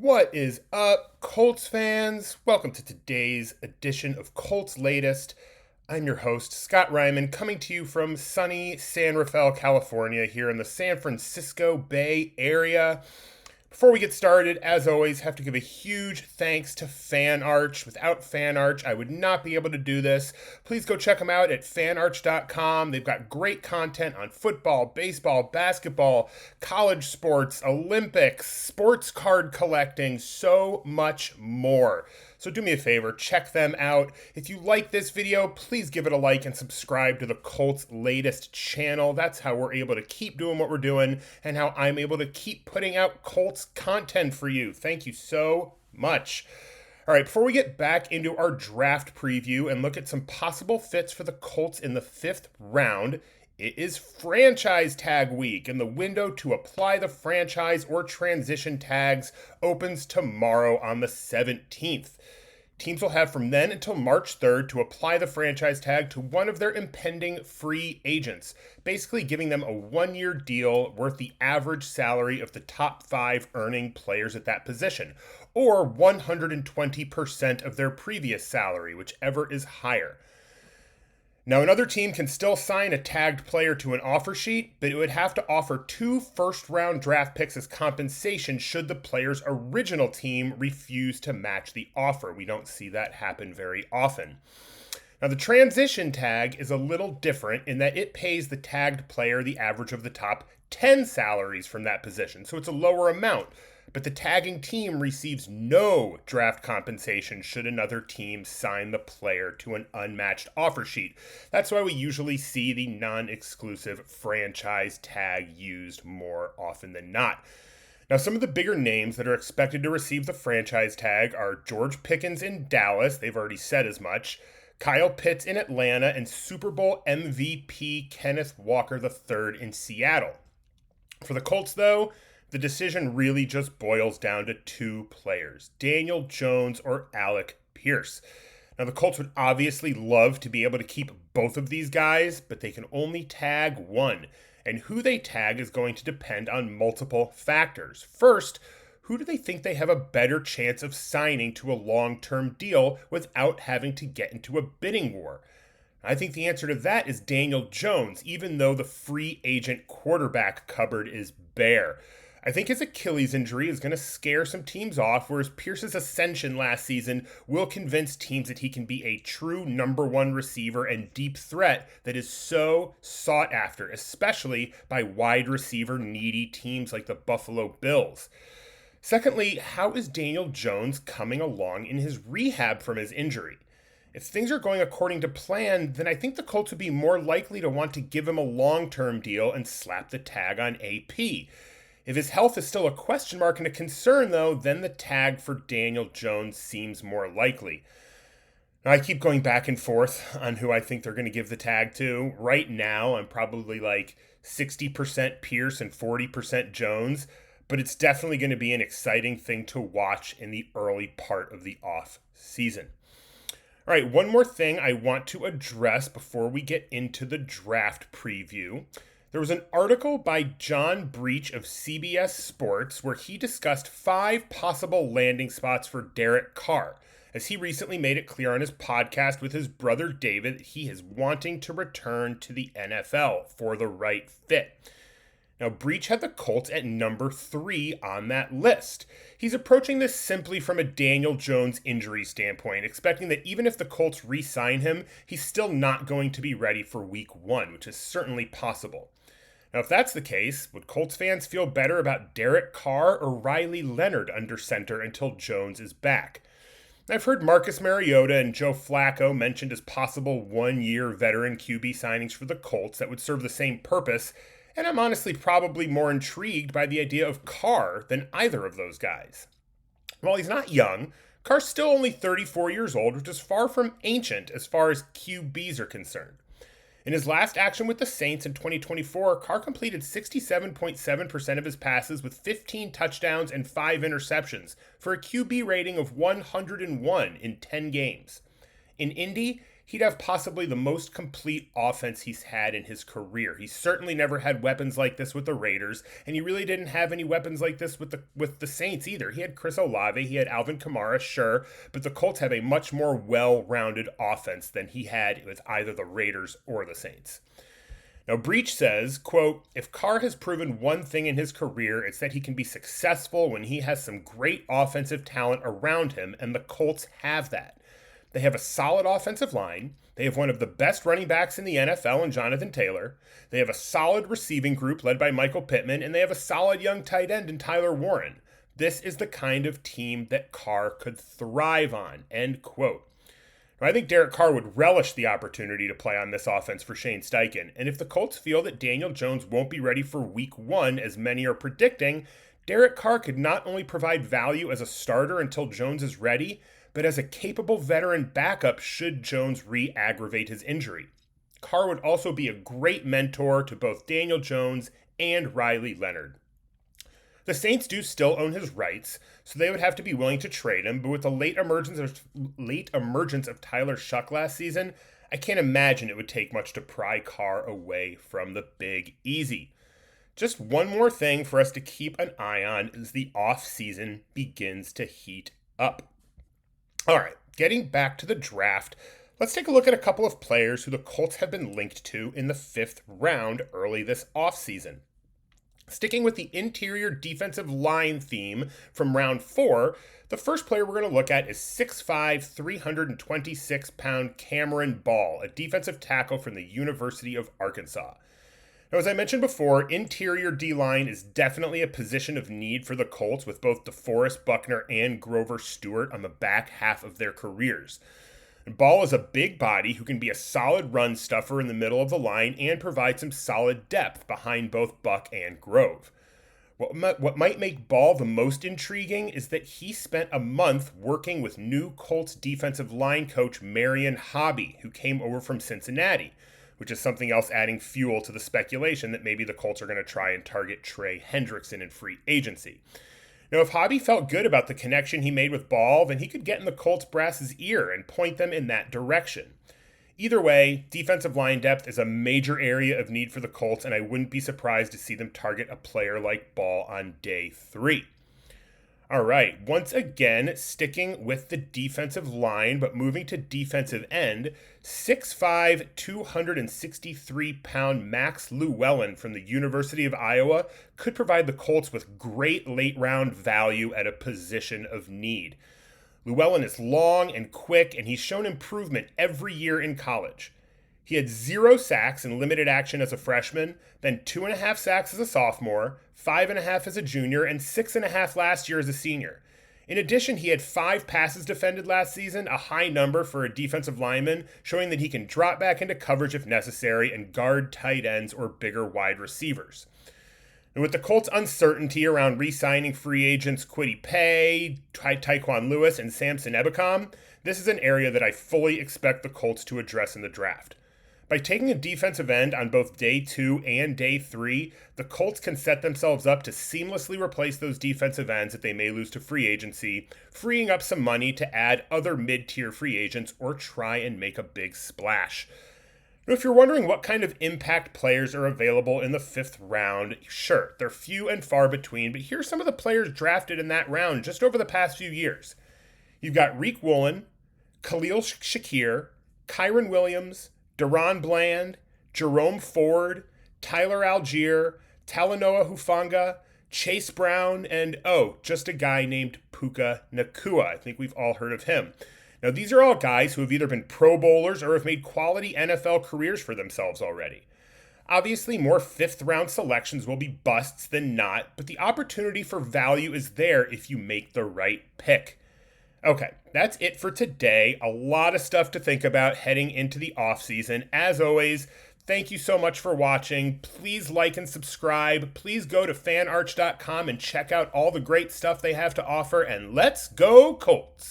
What is up, Colts fans? Welcome to today's edition of Colts Latest. I'm your host, Scott Reiman, coming to you from sunny San Rafael, California, here in the San Francisco Bay Area. Before we get started, as always, have to give a huge thanks to FanArch. Without FanArch, I would not be able to do this. Please go check them out at fanarch.com. They've got great content on football, baseball, basketball, college sports, Olympics, sports card collecting, so much more. So do me a favor, check them out. If you like this video, please give it a like and subscribe to the Colts Latest channel. That's how we're able to keep doing what we're doing and how I'm able to keep putting out Colts content for you. Thank you so much. All right, before we get back into our draft preview and look at some possible fits for the Colts in the 5th round, it is franchise tag week, and the window to apply the franchise or transition tags opens tomorrow on the 17th. Teams will have from then until March 3rd to apply the franchise tag to one of their impending free agents, basically giving them a one-year deal worth the average salary of the top 5 earning players at that position, or 120% of their previous salary, whichever is higher. Now, another team can still sign a tagged player to an offer sheet, but it would have to offer 2 first-round draft picks as compensation should the player's original team refuse to match the offer. We don't see that happen very often. Now, the transition tag is a little different in that it pays the tagged player the average of the top 10 salaries from that position, so it's a lower amount. But the tagging team receives no draft compensation should another team sign the player to an unmatched offer sheet. That's why we usually see the non-exclusive franchise tag used more often than not. Now, some of the bigger names that are expected to receive the franchise tag are George Pickens in Dallas. They've already said as much. Kyle Pitts in Atlanta, and Super Bowl MVP Kenneth Walker III in Seattle. For the Colts, though, the decision really just boils down to 2 players, Daniel Jones or Alec Pierce. Now, the Colts would obviously love to be able to keep both of these guys, but they can only tag one. And who they tag is going to depend on multiple factors. First, who do they think they have a better chance of signing to a long-term deal without having to get into a bidding war? I think the answer to that is Daniel Jones, even though the free agent quarterback cupboard is bare. I think his Achilles injury is going to scare some teams off, whereas Pierce's ascension last season will convince teams that he can be a true number 1 receiver and deep threat that is so sought after, especially by wide receiver needy teams like the Buffalo Bills. Secondly, how is Daniel Jones coming along in his rehab from his injury? If things are going according to plan, then I think the Colts would be more likely to want to give him a long-term deal and slap the tag on AP. If his health is still a question mark and a concern, though, then the tag for Daniel Jones seems more likely. Now, I keep going back and forth on who I think they're going to give the tag to. Right now, I'm probably like 60% Pierce and 40% Jones, but it's definitely going to be an exciting thing to watch in the early part of the off season. All right, one more thing I want to address before we get into the draft preview. There was an article by John Breach of CBS Sports where he discussed 5 possible landing spots for Derek Carr, as he recently made it clear on his podcast with his brother David that he is wanting to return to the NFL for the right fit. Now, Breach had the Colts at number 3 on that list. He's approaching this simply from a Daniel Jones injury standpoint, expecting that even if the Colts re-sign him, he's still not going to be ready for week 1, which is certainly possible. Now, if that's the case, would Colts fans feel better about Derek Carr or Riley Leonard under center until Jones is back? I've heard Marcus Mariota and Joe Flacco mentioned as possible one-year veteran QB signings for the Colts that would serve the same purpose, and I'm honestly probably more intrigued by the idea of Carr than either of those guys. While he's not young, Carr's still only 34 years old, which is far from ancient as far as QBs are concerned. In his last action with the Saints in 2024, Carr completed 67.7% of his passes with 15 touchdowns and 5 interceptions for a QB rating of 101 in 10 games. In Indy, he'd have possibly the most complete offense he's had in his career. He certainly never had weapons like this with the Raiders, and he really didn't have any weapons like this with the Saints either. He had Chris Olave, he had Alvin Kamara, sure, but the Colts have a much more well-rounded offense than he had with either the Raiders or the Saints. Now, Breach says, quote, if Carr has proven one thing in his career, it's that he can be successful when he has some great offensive talent around him, and the Colts have that. They have a solid offensive line. They have one of the best running backs in the NFL in Jonathan Taylor. They have a solid receiving group led by Michael Pittman, and they have a solid young tight end in Tyler Warren. This is the kind of team that Carr could thrive on, end quote. Now, I think Derek Carr would relish the opportunity to play on this offense for Shane Steichen, and if the Colts feel that Daniel Jones won't be ready for week 1, as many are predicting, Derek Carr could not only provide value as a starter until Jones is ready, but as a capable veteran backup should Jones re-aggravate his injury. Carr would also be a great mentor to both Daniel Jones and Riley Leonard. The Saints do still own his rights, so they would have to be willing to trade him, but with the late emergence of Tyler Shuck last season, I can't imagine it would take much to pry Carr away from the Big Easy. Just one more thing for us to keep an eye on as the offseason begins to heat up. All right, getting back to the draft, let's take a look at a couple of players who the Colts have been linked to in the 5th round early this offseason. Sticking with the interior defensive line theme from round 4, the first player we're going to look at is 6'5", 326-pound Cameron Ball, a defensive tackle from the University of Arkansas. Now, as I mentioned before, interior D-line is definitely a position of need for the Colts with both DeForest Buckner and Grover Stewart on the back half of their careers. And Ball is a big body who can be a solid run stuffer in the middle of the line and provide some solid depth behind both Buck and Grove. What might make Ball the most intriguing is that he spent a month working with new Colts defensive line coach Marion Hobby, who came over from Cincinnati, which is something else adding fuel to the speculation that maybe the Colts are going to try and target Trey Hendrickson in free agency. Now, if Hobby felt good about the connection he made with Ball, then he could get in the Colts brass's ear and point them in that direction. Either way, defensive line depth is a major area of need for the Colts, and I wouldn't be surprised to see them target a player like Ball on day 3. All right, once again, sticking with the defensive line, but moving to defensive end, 6'5", 263-pound Max Llewellyn from the University of Iowa could provide the Colts with great late-round value at a position of need. Llewellyn is long and quick, and he's shown improvement every year in college. He had 0 sacks in limited action as a freshman, then 2.5 sacks as a sophomore, 5.5 as a junior, and 6.5 last year as a senior. In addition, he had 5 passes defended last season, a high number for a defensive lineman, showing that he can drop back into coverage if necessary and guard tight ends or bigger wide receivers. And with the Colts' uncertainty around re-signing free agents Kwity Paye, Tyquan Lewis, and Samson Ebukam, this is an area that I fully expect the Colts to address in the draft. By taking a defensive end on both day 2 and day 3, the Colts can set themselves up to seamlessly replace those defensive ends that they may lose to free agency, freeing up some money to add other mid-tier free agents or try and make a big splash. Now, if you're wondering what kind of impact players are available in the 5th round, sure, they're few and far between, but here's some of the players drafted in that round just over the past few years. You've got Reek Woolen, Khalil Shakir, Kyron Williams, Deron Bland, Jerome Ford, Tyler Algier, Talanoa Hufanga, Chase Brown, and, just a guy named Puka Nacua. I think we've all heard of him. Now, these are all guys who have either been Pro Bowlers or have made quality NFL careers for themselves already. Obviously, more 5th round selections will be busts than not, but the opportunity for value is there if you make the right pick. Okay, that's it for today. A lot of stuff to think about heading into the offseason. As always, thank you so much for watching. Please like and subscribe. Please go to fanarch.com and check out all the great stuff they have to offer. And let's go Colts!